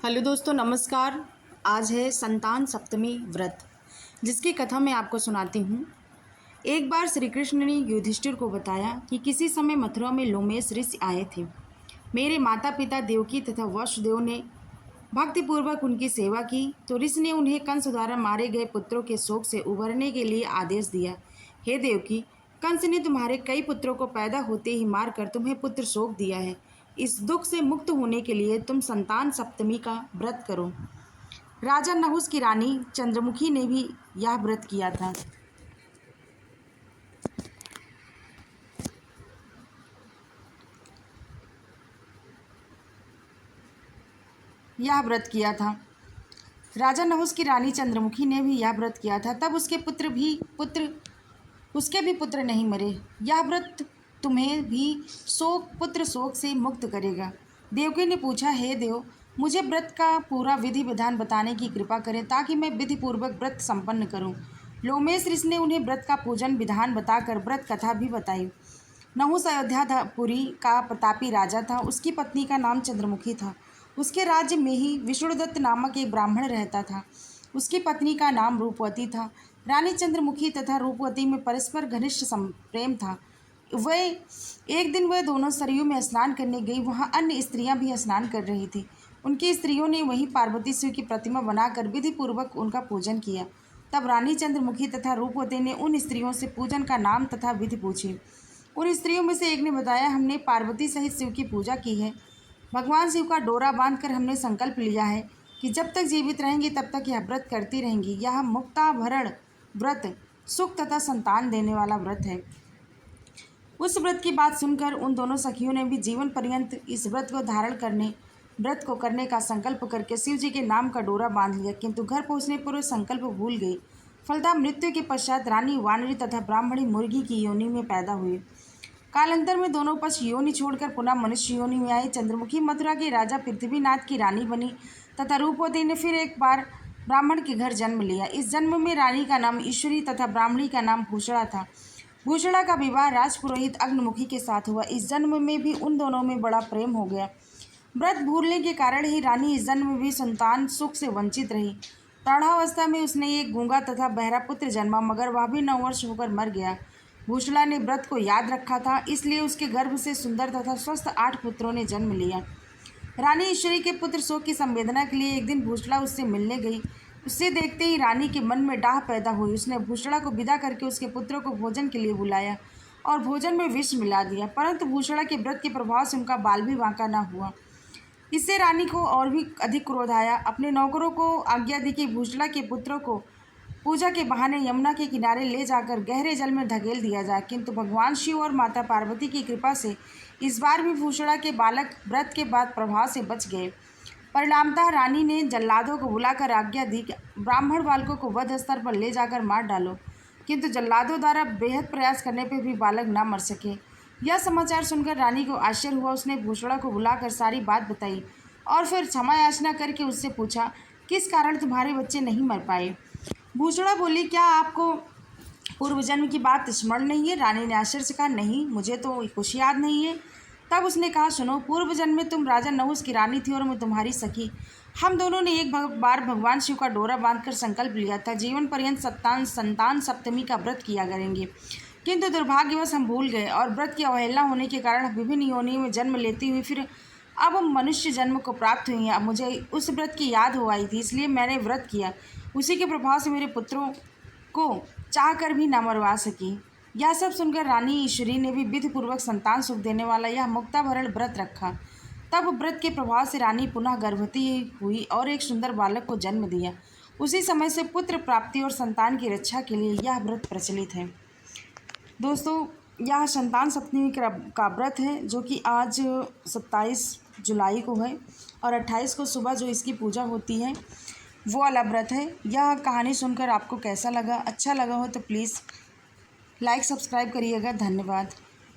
Hello दोस्तों, नमस्कार। आज है संतान सप्तमी व्रत, जिसकी कथा मैं आपको सुनाती हूँ। एक बार श्री कृष्ण ने युधिष्ठिर को बताया कि किसी समय मथुरा में लोमेश ऋषि आए थे। मेरे माता पिता देवकी तथा वसुदेव ने भक्तिपूर्वक उनकी सेवा की तो ऋषि ने उन्हें कंस द्वारा मारे गए पुत्रों के शोक से उबरने के लिए आदेश दिया। हे देवकी, कंस ने तुम्हारे कई पुत्रों को पैदा होते ही मारकर तुम्हें पुत्र शोक दिया है। इस दुख से मुक्त होने के लिए तुम संतान सप्तमी का व्रत करो। राजा नहुस की रानी चंद्रमुखी ने भी यह व्रत किया था। राजा नहुस की रानी चंद्रमुखी ने भी यह व्रत किया था। तब उसके भी पुत्र नहीं मरे। यह व्रत तुम्हें भी पुत्र शोक से मुक्त करेगा। देवकी ने पूछा, हे देव, मुझे व्रत का पूरा विधि विधान बताने की कृपा करें ताकि मैं विधि पूर्वक व्रत संपन्न करूं। लोमेश ऋषि ने उन्हें व्रत का पूजन विधान बताकर व्रत कथा भी बताई। नहुस अयोध्यापुरी का प्रतापी राजा था। उसकी पत्नी का नाम चंद्रमुखी था। उसके राज्य में ही विष्णुदत्त नामक एक ब्राह्मण रहता था। उसकी पत्नी का नाम रूपवती था। रानी चंद्रमुखी तथा रूपवती में परस्पर घनिष्ठ प्रेम था। एक दिन वह दोनों सरयू में स्नान करने गई। वहाँ अन्य स्त्रियां भी स्नान कर रही थी। उनकी स्त्रियों ने वहीं पार्वती शिव की प्रतिमा बनाकर विधि पूर्वक उनका पूजन किया। तब रानी चंद्रमुखी तथा रूपवती ने उन स्त्रियों से पूजन का नाम तथा विधि पूछी। उन स्त्रियों में से एक ने बताया, हमने पार्वती सहित शिव की पूजा की है। भगवान शिव का डोरा बांधकर हमने संकल्प लिया है कि जब तक जीवित रहेंगी तब तक यह व्रत करती रहेंगी। यह मुक्ताभरण व्रत सुख तथा संतान देने वाला व्रत है। उस व्रत की बात सुनकर उन दोनों सखियों ने भी जीवन पर्यंत इस व्रत को करने का संकल्प करके शिव जी के नाम का डोरा बांध लिया, किंतु घर पहुंचने पर वे संकल्प भूल गई। फलतः मृत्यु के पश्चात रानी वानरी तथा ब्राह्मणी मुर्गी की योनि में पैदा हुई। कालांतर में दोनों पक्ष योनि छोड़कर पुनः मनुष्य योनि में आए। चंद्रमुखी मथुरा के राजा पृथ्वीनाथ की रानी बनी तथा रूपवती ने फिर एक बार ब्राह्मण के घर जन्म लिया। इस जन्म में रानी का नाम ईश्वरी तथा ब्राह्मणी का नाम भूषणा था। भूषणा का विवाह राजपुरोहित अग्निमुखी के साथ हुआ। इस जन्म में भी उन दोनों में बड़ा प्रेम हो गया। व्रत भूलने के कारण ही रानी इस जन्म में भी संतान सुख से वंचित रही। प्रौढ़ावस्था में उसने एक गूंगा तथा बहरा पुत्र जन्मा, मगर वह भी 9 वर्ष होकर मर गया। भूषणा ने व्रत को याद रखा था, इसलिए उसके गर्भ से सुंदर तथा स्वस्थ 8 पुत्रों ने जन्म लिया। रानी ईश्वरी के पुत्र शोक की संवेदना के लिए एक दिन भूषणा उससे मिलने गई। उसे देखते ही रानी के मन में डाह पैदा हुई। उसने भूषणा को विदा करके उसके पुत्रों को भोजन के लिए बुलाया और भोजन में विष मिला दिया, परंतु भूषणा के व्रत के प्रभाव से उनका बाल भी बांका न हुआ। इससे रानी को और भी अधिक क्रोध आया। अपने नौकरों को आज्ञा दी कि भूषणा के पुत्रों को पूजा के बहाने यमुना के किनारे ले जाकर गहरे जल में धकेल दिया जाए, किंतु भगवान शिव और माता पार्वती की कृपा से इस बार भी भूषणा के बालक व्रत के बाद प्रभाव से बच गए। परिणामतः रानी ने जल्लादों को बुलाकर आज्ञा दी कि ब्राह्मण बालकों को वध स्तर पर ले जाकर मार डालो, किंतु जल्लादों द्वारा बेहद प्रयास करने पर भी बालक न मर सके। यह समाचार सुनकर रानी को आश्चर्य हुआ। उसने भूषणा को बुलाकर सारी बात बताई और फिर क्षमा याचना करके उससे पूछा, किस कारण तुम्हारे बच्चे नहीं मर पाए। भूषणा बोली, क्या आपको पूर्व जन्म की बात स्मरण नहीं है। रानी ने आश्चर्य से कहा, नहीं, मुझे तो कुछ याद नहीं है। तब उसने कहा, सुनो, पूर्व जन्म में तुम राजा नहुस की रानी थी और मैं तुम्हारी सखी। हम दोनों ने एक बार भगवान शिव का डोरा बांधकर संकल्प लिया था, जीवन पर्यंत संतान सप्तमी का व्रत किया करेंगे, किंतु दुर्भाग्यवश हम भूल गए और व्रत की अवहेलना होने के कारण विभिन्न योनियों में जन्म लेती हुई फिर अब हम मनुष्य जन्म को प्राप्त हुई हैं। अब मुझे उस व्रत की याद हो आई थी, इसलिए मैंने व्रत किया। उसी के प्रभाव से मेरे पुत्रों को चाह कर भी न मरवा सकी। यह सब सुनकर रानी ईश्वरी ने भी विधिपूर्वक संतान सुख देने वाला यह मुक्ताभरण व्रत रखा। तब व्रत के प्रभाव से रानी पुनः गर्भवती हुई और एक सुंदर बालक को जन्म दिया। उसी समय से पुत्र प्राप्ति और संतान की रक्षा के लिए यह व्रत प्रचलित है। दोस्तों, यह संतान सप्तमी का व्रत है, जो कि आज 27 जुलाई को है और 28 को सुबह जो इसकी पूजा होती है वो वाला व्रत है। यह कहानी सुनकर आपको कैसा लगा? अच्छा लगा हो तो प्लीज़ लाइक सब्सक्राइब करिएगा। धन्यवाद।